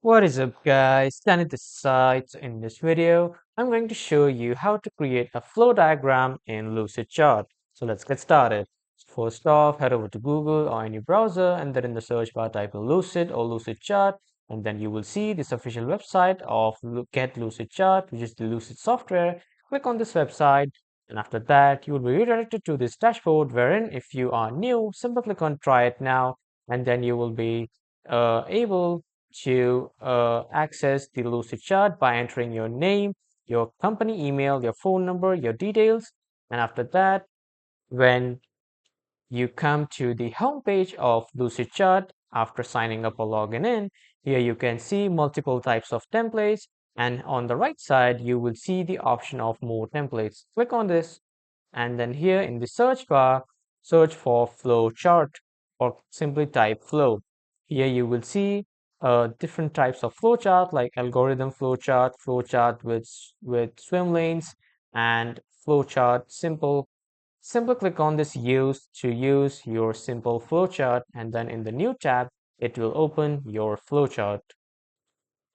What is up guys, Danny this side. So in this video, I'm going to show you how to create a flow diagram in Lucidchart. So let's get started. First off, head over to Google or any browser and then in the search bar type in Lucid or Lucidchart and then you will see this official website of Get Lucidchart, which is the Lucid software. Click on this website and after that you will be redirected to this dashboard wherein if you are new, simply click on try it now and then you will be able to access the Lucidchart by entering your name, your company email, your phone number, your details. And after that, when you come to the homepage of Lucidchart after signing up or logging in, here you can see multiple types of templates. And on the right side, you will see the option of more templates. Click on this and then here in the search bar, search for Flowchart or simply type flow. Here you will see different types of flowchart like algorithm flowchart, flowchart with swim lanes, and flowchart simple. Simply click on this use to use your simple flowchart and then in the new tab, it will open your flowchart.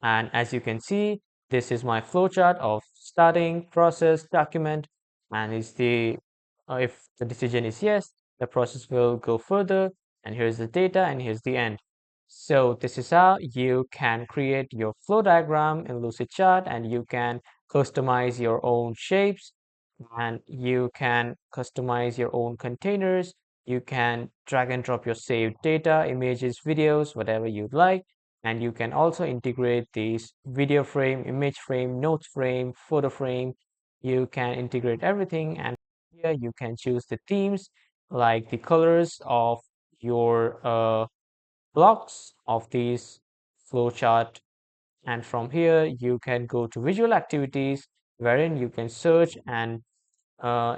And as you can see, this is my flowchart of starting, process, document, and is the if the decision is yes, the process will go further, and here's the data, and here's the end. So this is how you can create your flow diagram in Lucidchart, and you can customize your own shapes, and you can customize your own containers. You can drag and drop your saved data, images, videos, whatever you'd like. And you can also integrate these video frame, image frame, notes frame, photo frame. You can integrate everything. And here you can choose the themes like the colors of your blocks of these flowchart. And from here, you can go to visual activities wherein you can search and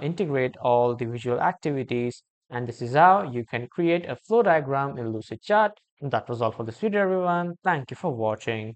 integrate all the visual activities. And this is how you can create a flow diagram in Lucidchart. And that was all for this video, everyone. Thank you for watching.